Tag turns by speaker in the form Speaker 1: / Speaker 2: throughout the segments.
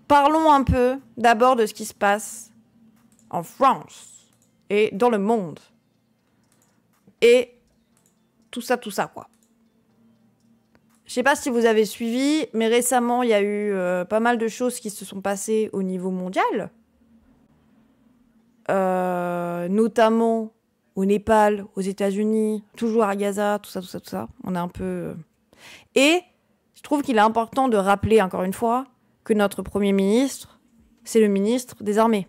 Speaker 1: parlons un peu d'abord de ce qui se passe en France et dans le monde. Et tout ça, quoi. Je sais pas si vous avez suivi, mais récemment, il y a eu pas mal de choses qui se sont passées au niveau mondial. Notamment au Népal, aux États-Unis, toujours à Gaza, tout ça. On est un peu... Et je trouve qu'il est important de rappeler, encore une fois, que notre Premier ministre, c'est le ministre des Armées.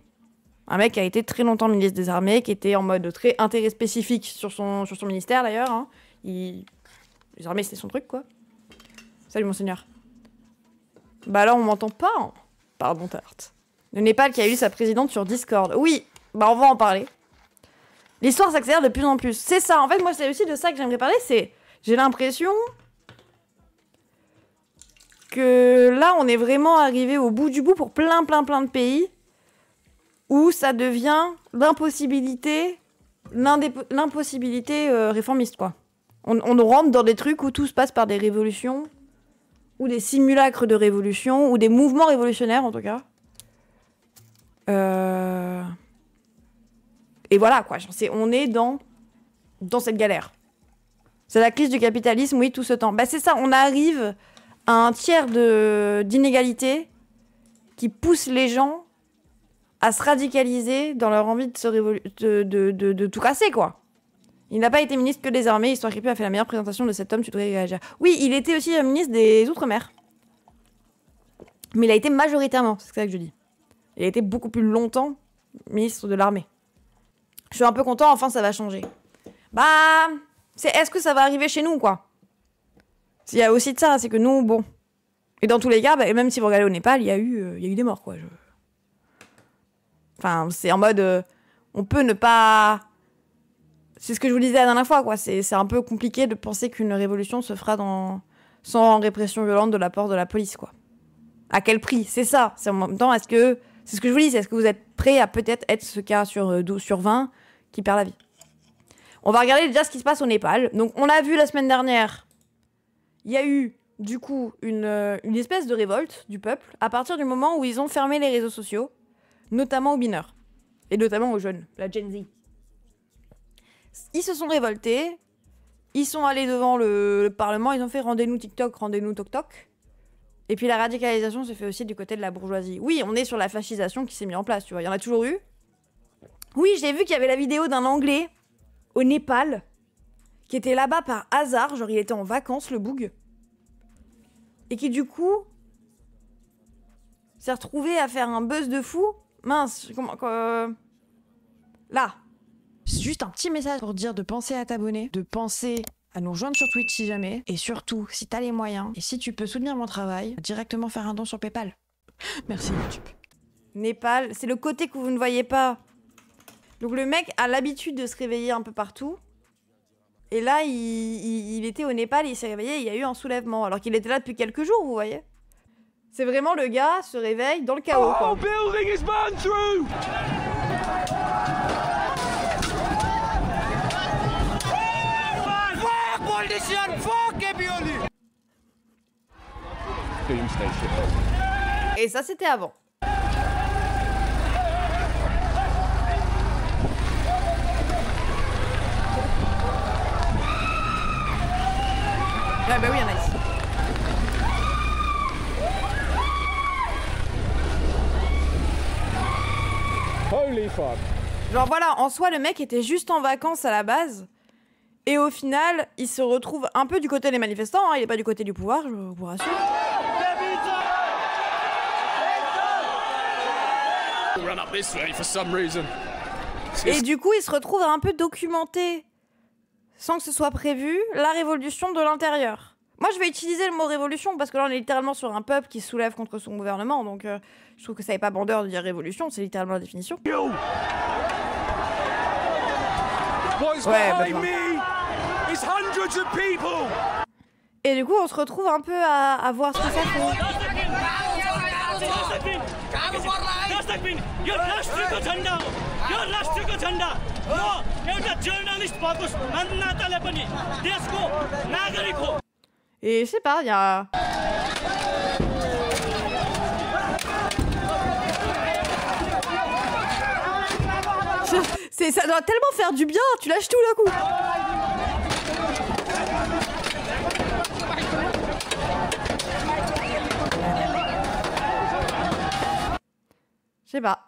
Speaker 1: Un mec qui a été très longtemps ministre des Armées, qui était en mode très intérêt spécifique sur son ministère, d'ailleurs. Hein. Les armées, c'était son truc, quoi. Salut, monseigneur. Bah là, on m'entend pas. Hein. Pardon, Tarte. Le Népal qui a eu sa présidente sur Discord. Oui, bah on va en parler. L'histoire s'accélère de plus en plus. C'est ça, en fait, moi, c'est aussi de ça que j'aimerais parler, c'est... J'ai l'impression que là, on est vraiment arrivé au bout du bout pour plein de pays où ça devient l'impossibilité réformiste, quoi. On rentre dans des trucs où tout se passe par des révolutions, ou des simulacres de révolution, ou des mouvements révolutionnaires, en tout cas. Et voilà, quoi. On est dans cette galère. C'est la crise du capitalisme, oui, tout ce temps. Bah, c'est ça, on arrive à un tiers d'inégalité qui pousse les gens à se radicaliser dans leur envie de tout casser, quoi. Il n'a pas été ministre que des armées, Histoire Crépue a fait la meilleure présentation de cet homme, tu devrais réagir. Oui, il était aussi ministre des Outre-mer. Mais il a été majoritairement, c'est ça que je dis. Il a été beaucoup plus longtemps ministre de l'armée. Je suis un peu content, enfin ça va changer. Bah, est-ce que ça va arriver chez nous, quoi? Il y a aussi de ça, c'est que nous, bon... Et dans tous les cas, bah, même si vous regardez au Népal, il y a eu des morts, quoi. Enfin, c'est en mode... on peut ne pas... C'est ce que je vous disais la dernière fois, quoi. C'est un peu compliqué de penser qu'une révolution se fera sans répression violente de la part de la police, quoi. À quel prix? C'est ça. C'est en même temps, c'est ce que je vous dis, est-ce que vous êtes prêts à peut-être être ce cas sur 12 sur 20 qui perd la vie? On va regarder déjà ce qui se passe au Népal. Donc, on l'a vu la semaine dernière. Il y a eu, du coup, une espèce de révolte du peuple à partir du moment où ils ont fermé les réseaux sociaux, notamment aux mineurs. Et notamment aux jeunes, la Gen Z. Ils se sont révoltés, ils sont allés devant le Parlement, ils ont fait rendez-nous TikTok, rendez-nous TokTok. Et puis la radicalisation se fait aussi du côté de la bourgeoisie. Oui, on est sur la fascisation qui s'est mise en place, tu vois, il y en a toujours eu. Oui, j'ai vu qu'il y avait la vidéo d'un Anglais au Népal qui était là-bas par hasard, genre il était en vacances, le boug. Et qui du coup s'est retrouvé à faire un buzz de fou. Mince, là. C'est juste un petit message pour dire de penser à t'abonner, de penser à nous rejoindre sur Twitch si jamais, et surtout, si t'as les moyens, et si tu peux soutenir mon travail, directement faire un don sur PayPal. Merci YouTube. Népal, c'est le côté que vous ne voyez pas. Donc le mec a l'habitude de se réveiller un peu partout, et là, il était au Népal, il s'est réveillé, il y a eu un soulèvement, alors qu'il était là depuis quelques jours, vous voyez. C'est vraiment le gars se réveille dans le chaos, quoi.
Speaker 2: Building is burned through!
Speaker 1: Et ça, c'était avant. Ah bah oui, il y en a ici.
Speaker 2: Holy fuck.
Speaker 1: Genre voilà, en soi, le mec était juste en vacances à la base. Et au final, il se retrouve un peu du côté des manifestants, hein, il est pas du côté du pouvoir, je vous rassure. Et du coup, il se retrouve à un peu documenter, sans que ce soit prévu, la révolution de l'intérieur. Moi, je vais utiliser le mot révolution, parce que là, on est littéralement sur un peuple qui se soulève contre son gouvernement, donc je trouve que ça n'est pas bandeur de dire révolution, c'est littéralement la définition. Ouais, bah, et du coup, on se retrouve un peu à voir ce que ça fait. Et je sais pas, il y a... Mais ça doit tellement faire du bien, tu lâches tout d'un coup. Je sais pas.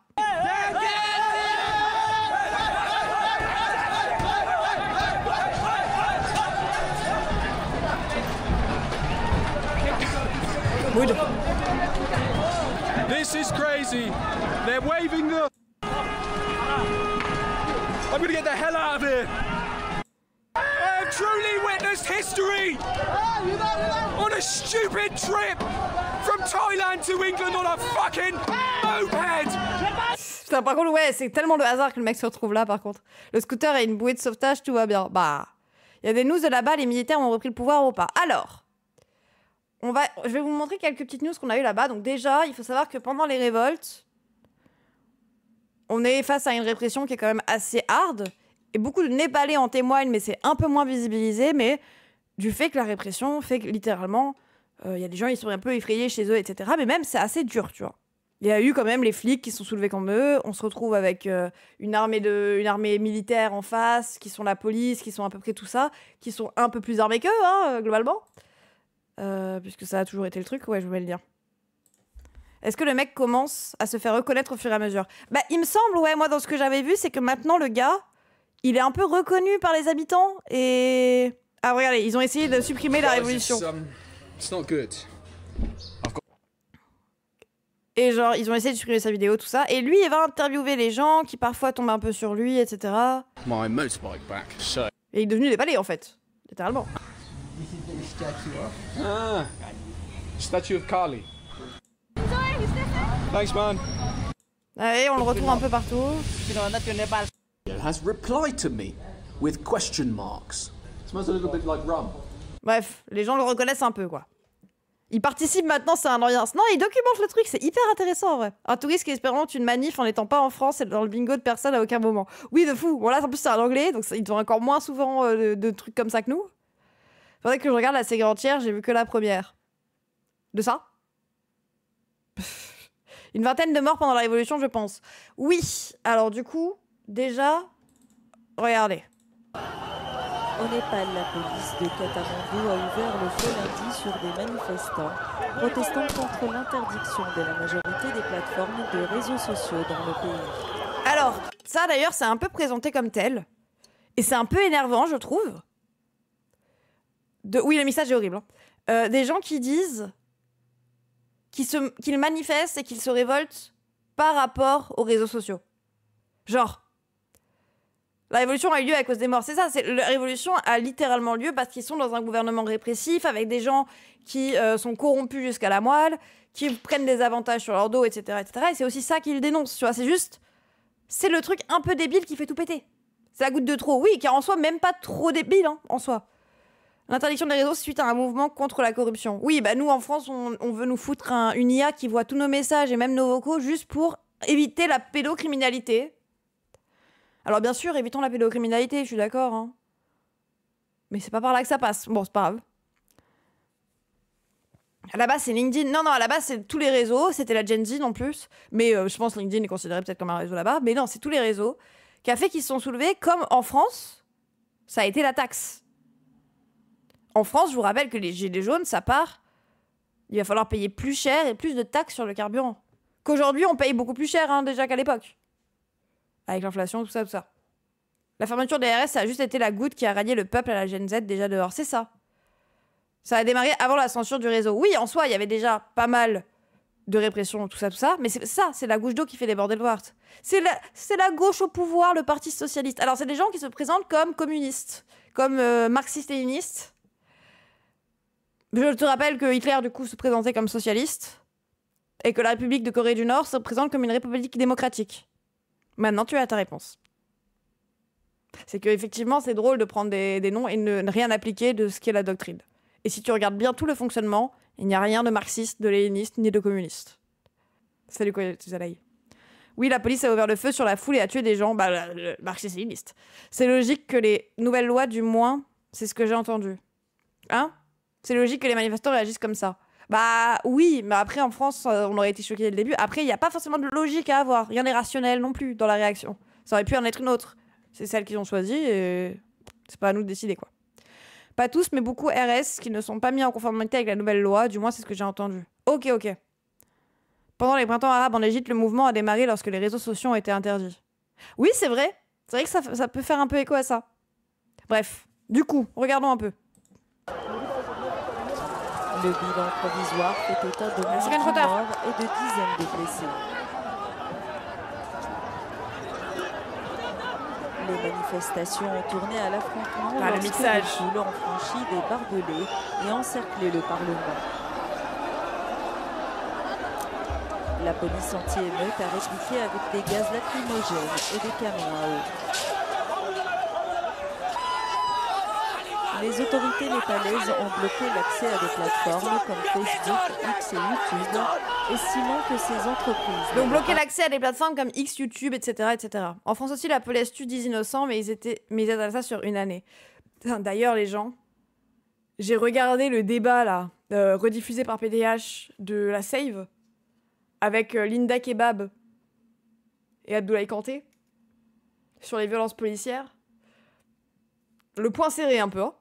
Speaker 1: Mood.
Speaker 2: This is crazy. They're waving the... I'm gonna get the hell out of here. I've truly witnessed history on a stupid trip from Thailand to England on a fucking moped.
Speaker 1: Putain, par contre, ouais, c'est tellement le hasard que le mec se retrouve là, par contre. Le scooter et une bouée de sauvetage, tout va bien. Bah, il y a des news de là-bas, les militaires ont repris le pouvoir ou pas. Alors, je vais vous montrer quelques petites news qu'on a eues là-bas. Donc déjà, il faut savoir que pendant les révoltes, on est face à une répression qui est quand même assez hard. Et beaucoup de Népalais en témoignent, mais c'est un peu moins visibilisé. Mais du fait que la répression fait que, littéralement, il y a des gens, ils sont un peu effrayés chez eux, etc. Mais même, c'est assez dur, tu vois. Il y a eu quand même les flics qui sont soulevés comme eux. On se retrouve avec une armée militaire en face, qui sont la police, qui sont à peu près tout ça, qui sont un peu plus armés qu'eux, hein, globalement. Puisque ça a toujours été le truc, ouais, je vais le dire. Est-ce que le mec commence à se faire reconnaître au fur et à mesure? Bah, il me semble, ouais, moi, dans ce que j'avais vu, c'est que maintenant, le gars, il est un peu reconnu par les habitants et... Ah, regardez, ils ont essayé de supprimer la révolution.
Speaker 2: It's not good.
Speaker 1: Et genre, ils ont essayé de supprimer sa vidéo, tout ça. Et lui, il va interviewer les gens qui parfois tombent un peu sur lui, etc.
Speaker 2: My motorbike back. So.
Speaker 1: Et il est devenu népalais, en fait. Littéralement.
Speaker 2: Ah, statue of Kali. Thanks, man.
Speaker 1: Allez, on le retrouve un peu partout.
Speaker 3: Has replied to me with question marks. Smells a little bit like rum.
Speaker 1: Bref, les gens le reconnaissent un peu, quoi. Il participe maintenant, c'est un audience. Non, il documente le truc, c'est hyper intéressant, en vrai. Un touriste qui expérimente une manif en n'étant pas en France et dans le bingo de personne à aucun moment. Oui, de fou. Bon, là, en plus, c'est un anglais, donc ils ont encore moins souvent de trucs comme ça que nous. Faudrait que je regarde la série entière, j'ai vu que la première. De ça? Une vingtaine de morts pendant la Révolution, je pense. Oui, alors du coup, déjà, regardez.
Speaker 4: Au Népal, la police de Katmandu a ouvert le feu lundi sur des manifestants protestant contre l'interdiction de la majorité des plateformes de réseaux sociaux dans le pays.
Speaker 1: Alors, ça d'ailleurs, c'est un peu présenté comme tel. Et c'est un peu énervant, je trouve. Oui, le message est horrible. Hein. Des gens qui disent qu'ils manifestent et qu'ils se révoltent par rapport aux réseaux sociaux. Genre, la révolution a eu lieu à cause des morts. C'est ça, la révolution a littéralement lieu parce qu'ils sont dans un gouvernement répressif avec des gens qui sont corrompus jusqu'à la moelle, qui prennent des avantages sur leur dos, etc. etc. Et c'est aussi ça qu'ils dénoncent, tu vois. C'est le truc un peu débile qui fait tout péter. C'est la goutte de trop, oui, qui est en soi même pas trop débile, hein, en soi. L'interdiction des réseaux suite à un mouvement contre la corruption. Oui, bah nous, en France, on veut nous foutre une IA qui voit tous nos messages et même nos vocaux juste pour éviter la pédocriminalité. Alors bien sûr, évitons la pédocriminalité, je suis d'accord. Hein. Mais c'est pas par là que ça passe. Bon, c'est pas grave. À la base, c'est LinkedIn. Non, à la base, c'est tous les réseaux. C'était la Gen Z en plus. Mais je pense que LinkedIn est considéré peut-être comme un réseau là-bas. Mais non, c'est tous les réseaux qui a fait qu'ils se sont soulevés comme en France, ça a été la taxe. En France, je vous rappelle que les gilets jaunes, ça part. Il va falloir payer plus cher et plus de taxes sur le carburant. Qu'aujourd'hui, on paye beaucoup plus cher hein, déjà qu'à l'époque. Avec l'inflation, tout ça, tout ça. La fermeture des RS, ça a juste été la goutte qui a rallié le peuple à la Gen Z déjà dehors. C'est ça. Ça a démarré avant la censure du réseau. Oui, en soi, il y avait déjà pas mal de répression, tout ça. Mais c'est la goutte d'eau qui fait déborder le Wart. C'est la gauche au pouvoir, le Parti socialiste. Alors, c'est des gens qui se présentent comme communistes, comme marxistes-léninistes. Je te rappelle que Hitler, du coup, se présentait comme socialiste et que la République de Corée du Nord se présente comme une république démocratique. Maintenant, tu as ta réponse. C'est qu'effectivement, c'est drôle de prendre des noms et ne rien appliquer de ce qu'est la doctrine. Et si tu regardes bien tout le fonctionnement, il n'y a rien de marxiste, de léniniste, ni de communiste. Salut, quoi, tu sais. Oui, la police a ouvert le feu sur la foule et a tué des gens. Bah, le marxiste-léniniste. C'est logique que les nouvelles lois, du moins, c'est ce que j'ai entendu. Hein? C'est logique que les manifestants réagissent comme ça. Bah oui, mais après en France, on aurait été choqués dès le début. Après, il n'y a pas forcément de logique à avoir. Rien n'est rationnel non plus dans la réaction. Ça aurait pu en être une autre. C'est celles qu'ils ont choisies et c'est pas à nous de décider, quoi. Pas tous, mais beaucoup RS qui ne sont pas mis en conformité avec la nouvelle loi, du moins c'est ce que j'ai entendu. Ok. Pendant les printemps arabes en Égypte, le mouvement a démarré lorsque les réseaux sociaux ont été interdits. Oui, c'est vrai. C'est vrai que ça peut faire un peu écho à ça. Bref, du coup, regardons un peu.
Speaker 4: Le bilan provisoire fait état de 11 morts et de dizaines de blessés. Les manifestations ont tourné à l'affrontement lorsque les foules ont franchi des barbelés et encerclé le Parlement. La police anti-émeute a répliqué avec des gaz lacrymogènes et des canons à eau. Les autorités népalaises ont bloqué l'accès à des plateformes comme Facebook, X et YouTube, estimant que ces entreprises...
Speaker 1: Donc bloquer l'accès à des plateformes comme X, YouTube, etc., etc. En France aussi, la police tue 10 innocents, mais ils étaient à ça sur une année. D'ailleurs, les gens, j'ai regardé le débat, là, rediffusé par PDH de la Save, avec Linda Kebab et Abdoulaye Kanté, sur les violences policières. Le point serré un peu, hein.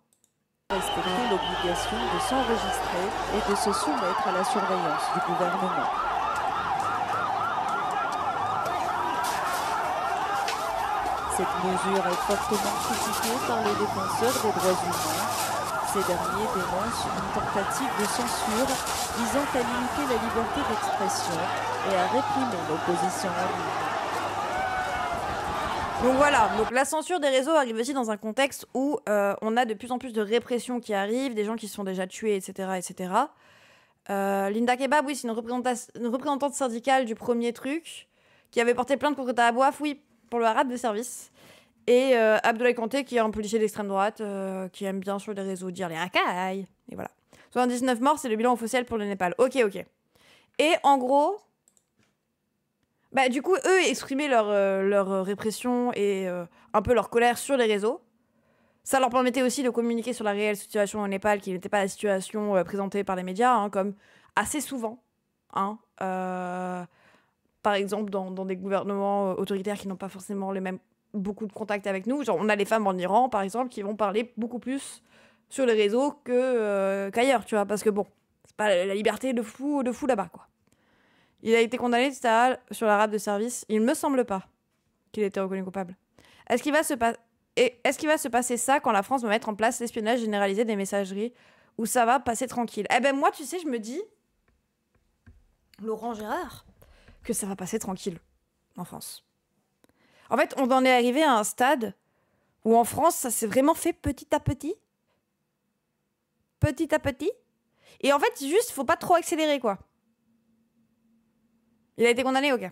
Speaker 4: Respecter l'obligation de s'enregistrer et de se soumettre à la surveillance du gouvernement. Cette mesure est fortement critiquée par les défenseurs des droits humains. Ces derniers dénoncent une tentative de censure visant à limiter la liberté d'expression et à réprimer l'opposition en ligne.
Speaker 1: Donc voilà, donc la censure des réseaux arrive aussi dans un contexte où on a de plus en plus de répression qui arrive, des gens qui se sont déjà tués, etc. etc. Linda Kebab, oui, c'est une représentante syndicale du premier truc, qui avait porté plainte contre Tahabouaf, oui, pour le harat de service. Et Abdoulaye Kanté, qui est un policier d'extrême droite, qui aime bien sur les réseaux dire les racailles. Et voilà. 79 morts, c'est le bilan officiel pour le Népal. Ok. Et en gros... Bah, du coup, eux exprimaient leur répression et un peu leur colère sur les réseaux. Ça leur permettait aussi de communiquer sur la réelle situation au Népal, qui n'était pas la situation présentée par les médias, hein, comme assez souvent. Hein, par exemple, dans des gouvernements autoritaires qui n'ont pas forcément beaucoup de contacts avec nous. Genre, on a les femmes en Iran, par exemple, qui vont parler beaucoup plus sur les réseaux qu'ailleurs, tu vois. Parce que bon, c'est pas la liberté de fou là-bas, quoi. Il a été condamné sur la rate de service. Il me semble pas qu'il ait été reconnu coupable. Est-ce qu'il va se passer ça quand la France va mettre en place l'espionnage généralisé des messageries où ça va passer tranquille? Eh ben moi, tu sais, je me dis, Laurent Gérard, que ça va passer tranquille en France. En fait, on en est arrivé à un stade où en France, ça s'est vraiment fait petit à petit. Petit à petit. Et en fait, juste, faut pas trop accélérer, quoi. Il a été condamné, ok.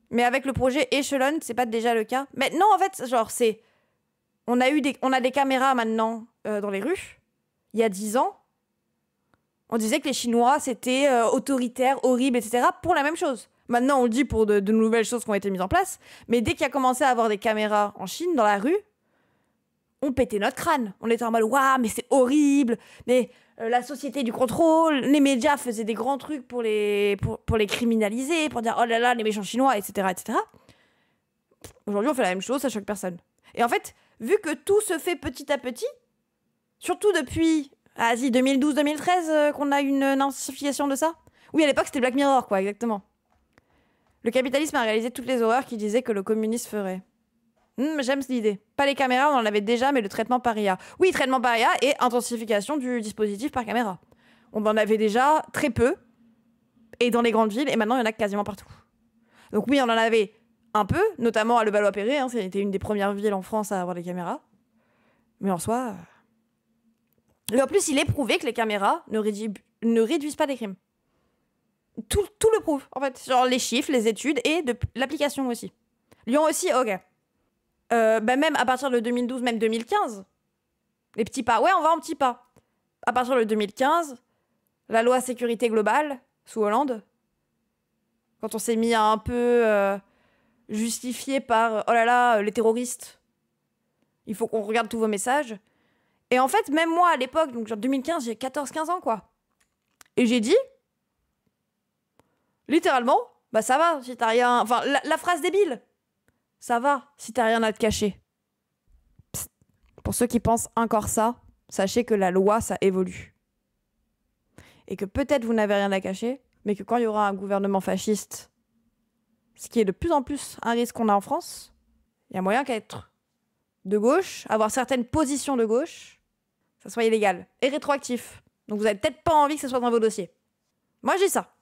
Speaker 1: Mais avec le projet Echelon, c'est pas déjà le cas. Mais non, en fait, genre, c'est... On a des caméras maintenant dans les rues. Il y a 10 ans, on disait que les Chinois, c'était autoritaire, horrible, etc. pour la même chose. Maintenant, on le dit pour de nouvelles choses qui ont été mises en place. Mais dès qu'il y a commencé à avoir des caméras en Chine, dans la rue, on pétait notre crâne. On était en mode, waouh, mais c'est horrible. Mais... la société du contrôle, les médias faisaient des grands trucs pour les criminaliser, pour dire oh là là, les méchants chinois, etc. etc. Aujourd'hui, on fait la même chose, ça choque personne. Et en fait, vu que tout se fait petit à petit, surtout depuis 2012-2013 qu'on a une intensification de ça. Oui, à l'époque, c'était Black Mirror, quoi, exactement. Le capitalisme a réalisé toutes les horreurs qu'il disait que le communisme ferait. J'aime cette idée. Pas les caméras, on en avait déjà, mais le traitement par IA. Oui, traitement par IA et intensification du dispositif par caméra. On en avait déjà très peu, et dans les grandes villes, et maintenant il y en a quasiment partout. Donc oui, on en avait un peu, notamment à Levallois-Perret, hein, c'était une des premières villes en France à avoir des caméras. Mais en soi... Et en plus, il est prouvé que les caméras ne réduisent pas les crimes. Tout le prouve, en fait. Genre les chiffres, les études, et l'application aussi. Lyon aussi, ok. Même à partir de 2012, même 2015, les petits pas. Ouais, on va en petits pas. À partir de 2015, la loi sécurité globale, sous Hollande, quand on s'est mis à un peu justifier par, oh là là, les terroristes, il faut qu'on regarde tous vos messages. Et en fait, même moi, à l'époque, donc genre 2015, j'ai 14-15 ans, quoi. Et j'ai dit, littéralement, bah ça va, si t'as rien... Enfin, la phrase débile. Ça va, si t'as rien à te cacher. Psst. Pour ceux qui pensent encore ça, sachez que la loi, ça évolue. Et que peut-être vous n'avez rien à cacher, mais que quand il y aura un gouvernement fasciste, ce qui est de plus en plus un risque qu'on a en France, il y a moyen qu'à être de gauche, avoir certaines positions de gauche, ça soit illégal et rétroactif. Donc vous avez peut-être pas envie que ça soit dans vos dossiers. Moi, j'ai ça.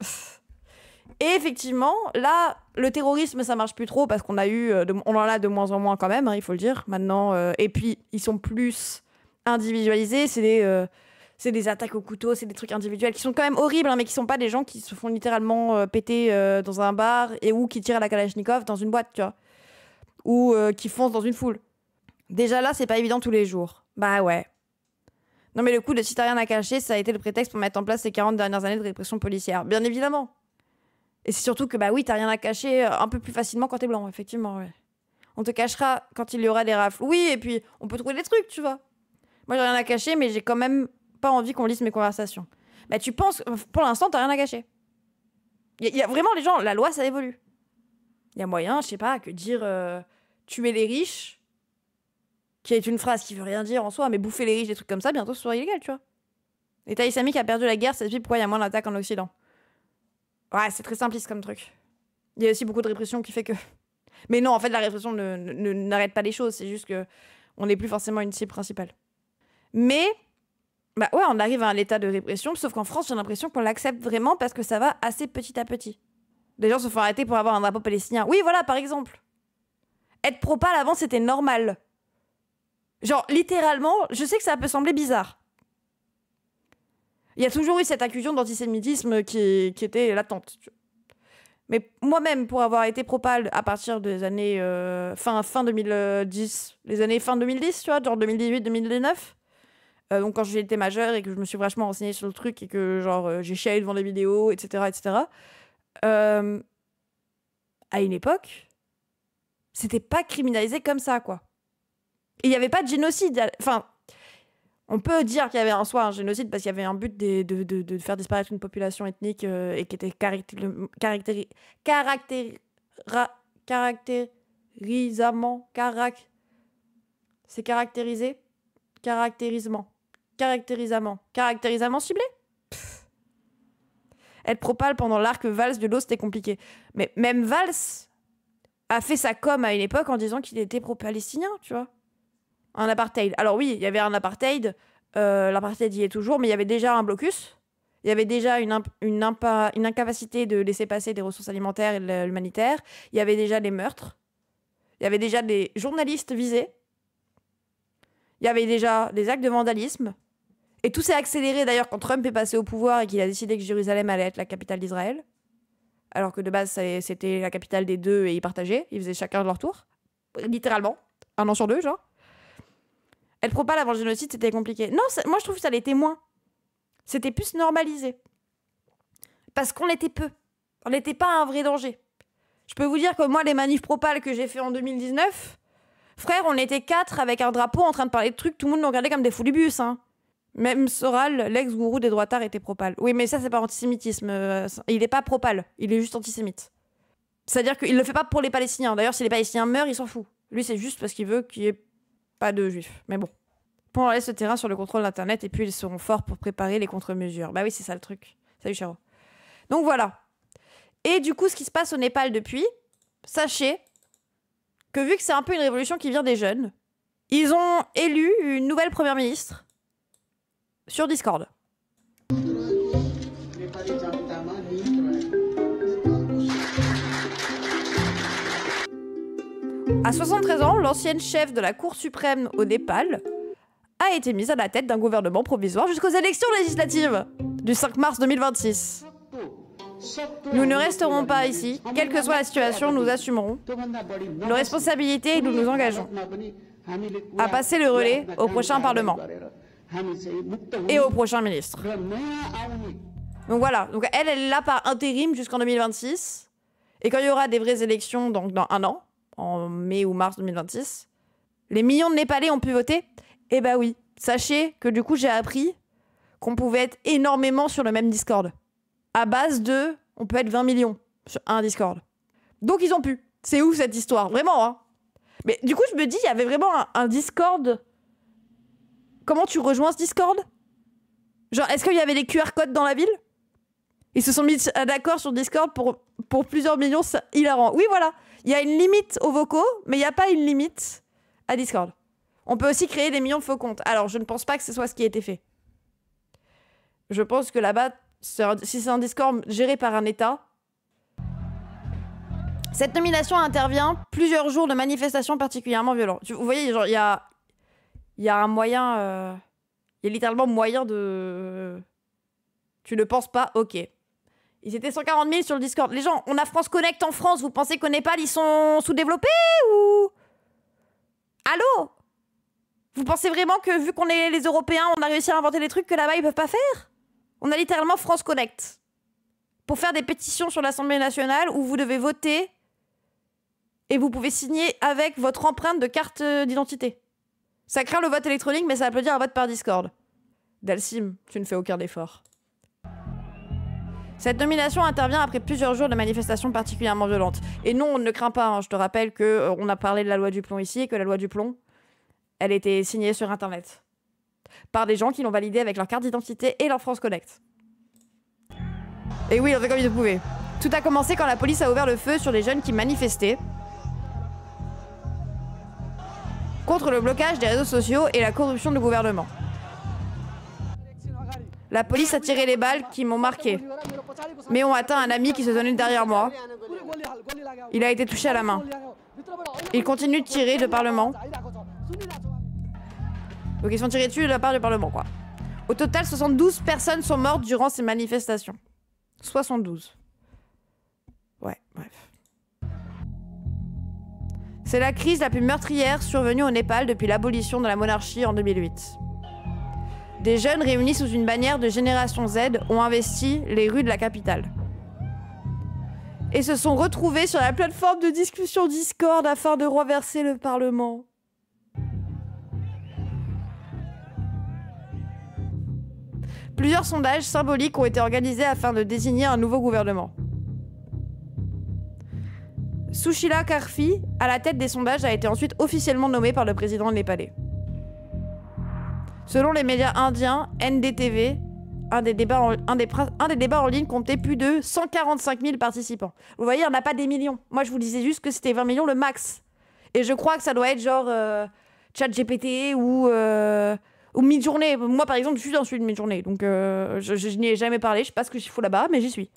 Speaker 1: Et effectivement, là, le terrorisme, ça marche plus trop parce qu'on on en a de moins en moins quand même, hein, il faut le dire. Maintenant, et puis, ils sont plus individualisés. C'est des attaques au couteau, c'est des trucs individuels qui sont quand même horribles, hein, mais qui sont pas des gens qui se font littéralement péter dans un bar ou qui tirent à la Kalachnikov dans une boîte, tu vois. Ou qui foncent dans une foule. Déjà là, c'est pas évident tous les jours. Bah ouais. Non mais le coup de si t'as rien à cacher, ça a été le prétexte pour mettre en place ces 40 dernières années de répression policière. Bien évidemment. Et c'est surtout que, bah oui, t'as rien à cacher un peu plus facilement quand t'es blanc, effectivement, ouais. On te cachera quand il y aura des rafles. Oui, et puis on peut trouver des trucs, tu vois. Moi, j'ai rien à cacher, mais j'ai quand même pas envie qu'on lise mes conversations. Bah tu penses, pour l'instant, t'as rien à cacher. Il y a vraiment les gens, la loi, ça évolue. Il y a moyen, je sais pas, que dire tuer les riches, qui est une phrase qui veut rien dire en soi, mais bouffer les riches, des trucs comme ça, bientôt ce sera illégal, tu vois. L'État islamique a perdu la guerre, ça explique pourquoi il y a moins d'attaques en Occident. Ouais, c'est très simpliste comme truc. Il y a aussi beaucoup de répression qui fait que... Mais non, en fait, la répression n'arrête pas les choses, c'est juste que on n'est plus forcément une cible principale. Mais, bah ouais, on arrive à un état de répression, sauf qu'en France, j'ai l'impression qu'on l'accepte vraiment parce que ça va assez petit à petit. Les gens se font arrêter pour avoir un drapeau palestinien. Oui, voilà, par exemple. Être pro-pal avant, c'était normal. Genre, littéralement, je sais que ça peut sembler bizarre. Il y a toujours eu cette accusation d'antisémitisme qui était latente. Mais moi-même, pour avoir été pro-pal à partir des années fin 2010, les années fin 2010, tu vois, genre 2018-2019, donc quand j'étais majeure et que je me suis vachement renseignée sur le truc et que genre j'ai chialé devant des vidéos, etc., etc., à une époque, c'était pas criminalisé comme ça, quoi. Et il n'y avait pas de génocide. Enfin, on peut dire qu'il y avait en soi un génocide parce qu'il y avait un but de faire disparaître une population ethnique et qui était caractérisamment ciblé. Pff. Être pro-pal pendant l'arc Valls de l'eau, c'était compliqué. Mais même Valls a fait sa com à une époque en disant qu'il était pro-palestinien, tu vois. Un apartheid. Alors oui, il y avait un apartheid, l'apartheid y est toujours, mais il y avait déjà un blocus, il y avait déjà une incapacité de laisser passer des ressources alimentaires et de l'humanitaire, il y avait déjà des meurtres, il y avait déjà des journalistes visés, il y avait déjà des actes de vandalisme, et tout s'est accéléré d'ailleurs quand Trump est passé au pouvoir et qu'il a décidé que Jérusalem allait être la capitale d'Israël, alors que de base c'était la capitale des deux et ils partageaient, ils faisaient chacun de leur tour, littéralement, un an sur deux, genre. Être pro-pal avant le génocide, c'était compliqué. Non, moi je trouve que ça l'était moins. C'était plus normalisé. Parce qu'on était peu. On n'était pas un vrai danger. Je peux vous dire que moi, les manifs pro-pal que j'ai fait en 2019, frère, on était 4 avec un drapeau en train de parler de trucs, tout le monde nous regardait comme des fous du bus. Hein. Même Soral, l'ex-gourou des droitards, était pro-pal. Oui, mais ça, c'est pas antisémitisme. Il n'est pas pro-pal, il est juste antisémite. C'est-à-dire qu'il le fait pas pour les Palestiniens. D'ailleurs, si les Palestiniens meurent, il s'en fout. Lui, c'est juste parce qu'il veut qu'il y ait pas de juifs, mais bon. Pour laisser ce terrain sur le contrôle d'Internet et puis ils seront forts pour préparer les contre-mesures. Bah oui, c'est ça le truc. Salut Charo. Donc voilà. Et du coup, ce qui se passe au Népal depuis, sachez que vu que c'est un peu une révolution qui vient des jeunes, ils ont élu une nouvelle première ministre sur Discord. À 73 ans, l'ancienne chef de la Cour suprême au Népal a été mise à la tête d'un gouvernement provisoire jusqu'aux élections législatives du 5 mars 2026. Nous ne resterons pas ici, quelle que soit la situation, nous assumerons nos responsabilités et nous nous engageons à passer le relais au prochain Parlement et au prochain ministre. Donc voilà, donc elle est là par intérim jusqu'en 2026. Et quand il y aura des vraies élections, donc dans un an, en mai ou mars 2026, les millions de Népalais ont pu voter. Eh bah oui, sachez que du coup j'ai appris qu'on pouvait être énormément sur le même Discord. À base de, on peut être 20 millions sur un Discord. Donc ils ont pu. C'est ouf cette histoire, vraiment hein. Mais du coup, je me dis, il y avait vraiment un Discord. Comment tu rejoins ce Discord? Genre, est-ce qu'il y avait des QR codes dans la ville? Ils se sont mis d'accord sur Discord pour plusieurs millions, c'est hilarant. Oui, voilà. Il y a une limite aux vocaux, mais il n'y a pas une limite à Discord. On peut aussi créer des millions de faux comptes. Alors, je ne pense pas que ce soit ce qui a été fait. Je pense que là-bas, si c'est un Discord géré par un État... Cette nomination intervient plusieurs jours de manifestations particulièrement violentes. Vous voyez, genre, il y a un moyen... Il y a littéralement moyen de... Tu ne penses pas, ok. Ils étaient 140 000 sur le Discord. Les gens, on a France Connect en France. Vous pensez qu'au Népal, ils sont sous-développés ou... Allô? Vous pensez vraiment que, vu qu'on est les Européens, on a réussi à inventer des trucs que là-bas, ils peuvent pas faire? On a littéralement France Connect. Pour faire des pétitions sur l'Assemblée nationale où vous devez voter et vous pouvez signer avec votre empreinte de carte d'identité. Ça craint le vote électronique, mais ça peut dire un vote par Discord. Dalsim, tu ne fais aucun effort. Cette nomination intervient après plusieurs jours de manifestations particulièrement violentes. Et non, on ne craint pas. Hein. Je te rappelle qu'on a parlé de la loi du plomb ici et que la loi du plomb, elle était signée sur Internet. Par des gens qui l'ont validée avec leur carte d'identité et leur France Connect. Et oui, on fait comme ils pouvaient. Tout a commencé quand la police a ouvert le feu sur des jeunes qui manifestaient contre le blocage des réseaux sociaux et la corruption du gouvernement. La police a tiré les balles qui m'ont marqué, mais ont atteint un ami qui se tenait derrière moi. Il a été touché à la main. Il continue de tirer de Parlement. Donc ils sont tirés dessus de la part du Parlement, quoi. Au total, 72 personnes sont mortes durant ces manifestations. 72. Ouais, bref. C'est la crise la plus meurtrière survenue au Népal depuis l'abolition de la monarchie en 2008. Des jeunes réunis sous une bannière de Génération Z ont investi les rues de la capitale. Et se sont retrouvés sur la plateforme de discussion Discord afin de renverser le Parlement. Plusieurs sondages symboliques ont été organisés afin de désigner un nouveau gouvernement. Sushila Karfi, à la tête des sondages, a été ensuite officiellement nommé par le président népalais. Selon les médias indiens, NDTV, un des débats en ligne comptait plus de 145 000 participants. Vous voyez, on n'a pas des millions. Moi, je vous disais juste que c'était 20 millions le max. Et je crois que ça doit être genre ChatGPT ou Midjourney. Moi, par exemple, je suis dans celui de Midjourney. Donc, je n'y ai jamais parlé. Je sais pas ce que je fous là-bas, mais j'y suis.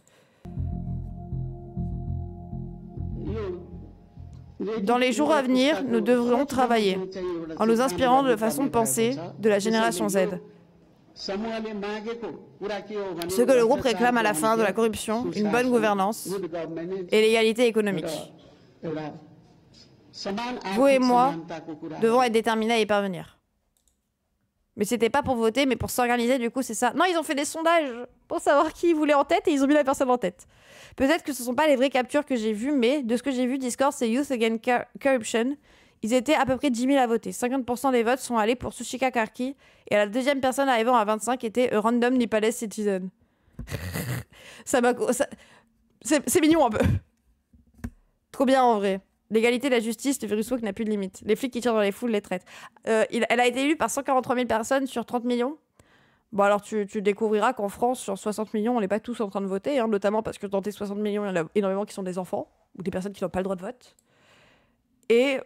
Speaker 1: Dans les jours à venir, nous devrons travailler en nous inspirant de la façon de penser de la génération Z. Ce que le groupe réclame à la fin de la corruption, une bonne gouvernance et l'égalité économique. Vous et moi devons être déterminés à y parvenir. Mais c'était pas pour voter, mais pour s'organiser, du coup, c'est ça. Non, ils ont fait des sondages pour savoir qui ils voulaient en tête et ils ont mis la personne en tête. Peut-être que ce sont pas les vraies captures que j'ai vues, mais de ce que j'ai vu, Discord, c'est Youth Against Corruption. Ils étaient à peu près 10 000 à voter. 50% des votes sont allés pour Sushila Karfi et la deuxième personne arrivant à 25 était a Random Nepalese Citizen. C'est mignon un peu. Trop bien en vrai. L'égalité, la justice, le virus woke n'a plus de limite. Les flics qui tirent dans les foules les traitent. Elle a été élue par 143 000 personnes sur 30 millions. Bon, alors tu découvriras qu'en France, sur 60 millions, on n'est pas tous en train de voter, hein, notamment parce que dans tes 60 millions, il y en a énormément qui sont des enfants ou des personnes qui n'ont pas le droit de vote. Et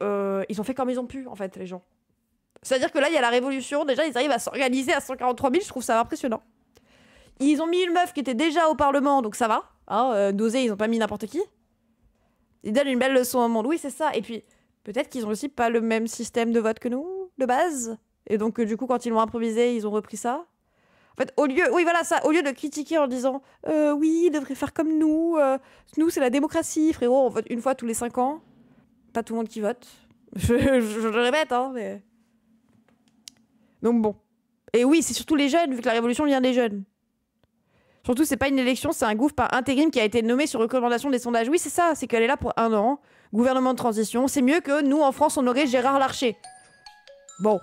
Speaker 1: ils ont fait comme ils ont pu, en fait, les gens. C'est-à-dire que là, il y a la révolution. Déjà, ils arrivent à s'organiser à 143 000. Je trouve ça impressionnant. Ils ont mis une meuf qui était déjà au Parlement, donc ça va. Hein, dosé, ils n'ont pas mis n'importe qui. Ils donnent une belle leçon au monde. Oui, c'est ça. Et puis, peut-être qu'ils ont aussi pas le même système de vote que nous, de base. Et donc, du coup, quand ils l'ont improvisé, ils ont repris ça. En fait, au lieu de critiquer en disant oui, ils devraient faire comme nous. Nous, c'est la démocratie, frérot. On vote une fois tous les 5 ans. Pas tout le monde qui vote. Je le répète, hein, mais... Donc bon. Et oui, c'est surtout les jeunes, vu que la révolution vient des jeunes. Surtout, c'est pas une élection, c'est un gouffre par intérim qui a été nommé sur recommandation des sondages. Oui, c'est ça, c'est qu'elle est là pour 1 an. Gouvernement de transition. C'est mieux que nous, en France, on aurait Gérard Larcher. Bon.